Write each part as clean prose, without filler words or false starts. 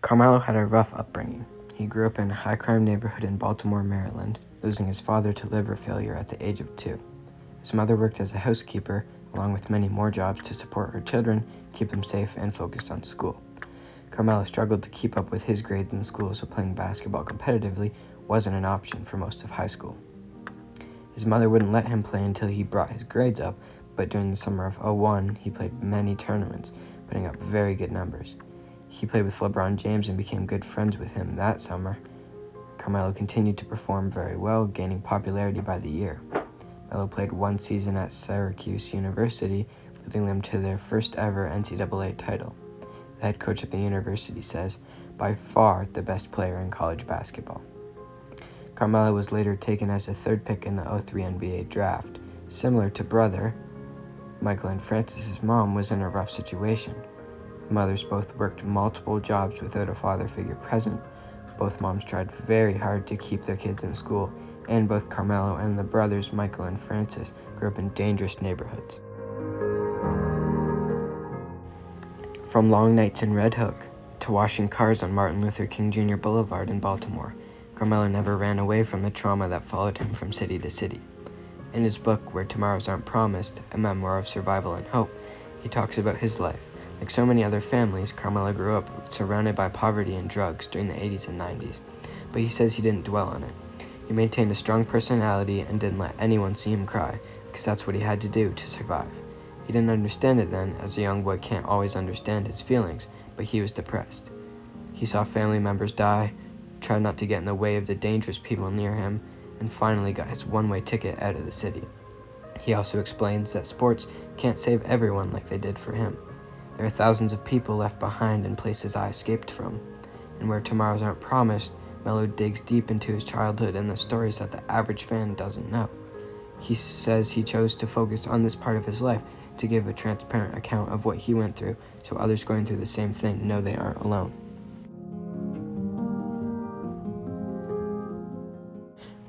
Carmelo had a rough upbringing. He grew up in a high-crime neighborhood in Baltimore, Maryland, losing his father to liver failure at the age of 2. His mother worked as a housekeeper, along with many more jobs to support her children, keep them safe, and focused on school. Carmelo struggled to keep up with his grades in school, so playing basketball competitively wasn't an option for most of high school. His mother wouldn't let him play until he brought his grades up, but during the summer of '01, he played many tournaments, putting up very good numbers. He played with LeBron James and became good friends with him that summer. Carmelo continued to perform very well, gaining popularity by the year. Melo played one season at Syracuse University, leading them to their first ever NCAA title. The head coach of the university says, by far the best player in college basketball. Carmelo was later taken as a third pick in the '03 NBA draft. Similar to brother, Michael and Francis's mom was in a rough situation. The mothers both worked multiple jobs without a father figure present. Both moms tried very hard to keep their kids in school, and both Carmelo and the brothers Michael and Francis grew up in dangerous neighborhoods. From long nights in Red Hook to washing cars on Martin Luther King Jr. Boulevard in Baltimore, Carmelo never ran away from the trauma that followed him from city to city. In his book, Where Tomorrows Aren't Promised, a memoir of survival and hope, he talks about his life. Like so many other families, Carmelo grew up surrounded by poverty and drugs during the '80s and '90s, but he says he didn't dwell on it. He maintained a strong personality and didn't let anyone see him cry, because that's what he had to do to survive. He didn't understand it then, as a young boy can't always understand his feelings, but he was depressed. He saw family members die, tried not to get in the way of the dangerous people near him, and finally got his one-way ticket out of the city. He also explains that sports can't save everyone like they did for him. There are thousands of people left behind in places I escaped from, and Where Tomorrows Aren't Promised, Melo digs deep into his childhood and the stories that the average fan doesn't know. He says he chose to focus on this part of his life to give a transparent account of what he went through, so others going through the same thing know they aren't alone.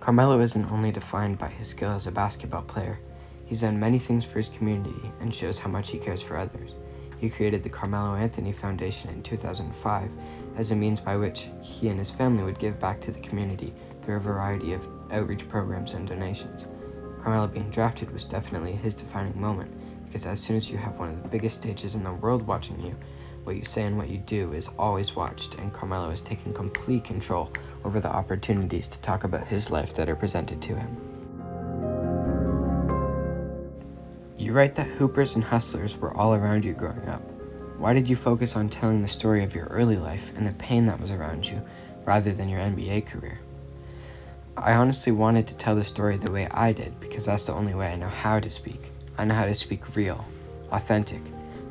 Carmelo isn't only defined by his skill as a basketball player. He's done many things for his community and shows how much he cares for others. He created the Carmelo Anthony Foundation in 2005 as a means by which he and his family would give back to the community through a variety of outreach programs and donations. Carmelo being drafted was definitely his defining moment, because as soon as you have one of the biggest stages in the world watching you, what you say and what you do is always watched, and Carmelo is taking complete control over the opportunities to talk about his life that are presented to him. You write that hoopers and hustlers were all around you growing up. Why did you focus on telling the story of your early life and the pain that was around you, rather than your NBA career? I honestly wanted to tell the story the way I did, because that's the only way I know how to speak. I know how to speak real, authentic.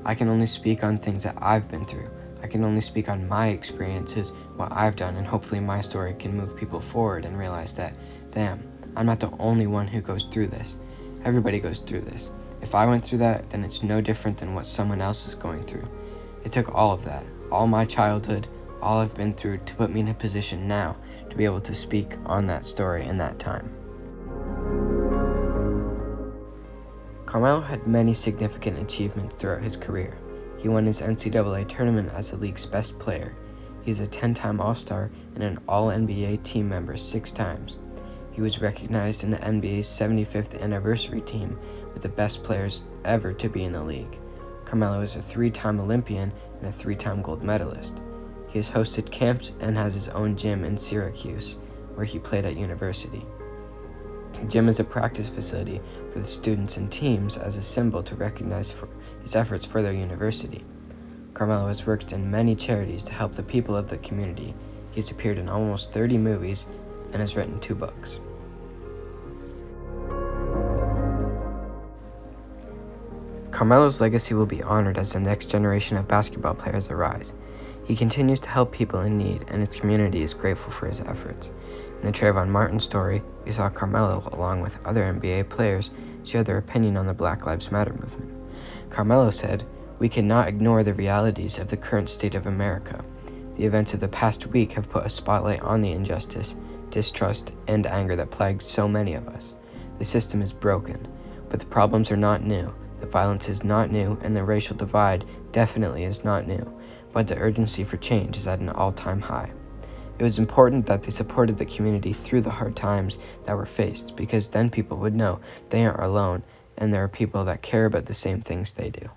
I can only speak on things that I've been through. I can only speak on my experiences, what I've done, and hopefully my story can move people forward and realize that, damn, I'm not the only one who goes through this. Everybody goes through this. If I went through that, then it's no different than what someone else is going through. It took all of that, all my childhood, all I've been through to put me in a position now to be able to speak on that story in that time. Carmelo had many significant achievements throughout his career. He won his NCAA tournament as the league's best player. He is a 10-time All-Star and an All-NBA team member 6 times. He was recognized in the NBA's 75th anniversary team with the best players ever to be in the league. Carmelo is a 3-time Olympian and a 3-time gold medalist. He has hosted camps and has his own gym in Syracuse, where he played at university. The gym is a practice facility for the students and teams as a symbol to recognize his efforts for their university. Carmelo has worked in many charities to help the people of the community. He has appeared in almost 30 movies and has written 2 books. Carmelo's legacy will be honored as the next generation of basketball players arise. He continues to help people in need, and his community is grateful for his efforts. In the Trayvon Martin story, we saw Carmelo, along with other NBA players, share their opinion on the Black Lives Matter movement. Carmelo said, "We cannot ignore the realities of the current state of America. The events of the past week have put a spotlight on the injustice, distrust, and anger that plagues so many of us. The system is broken, but the problems are not new. The violence is not new, and the racial divide definitely is not new. but the urgency for change is at an all-time high. It was important that they supported the community through the hard times that were faced, because then people would know they aren't alone and there are people that care about the same things they do.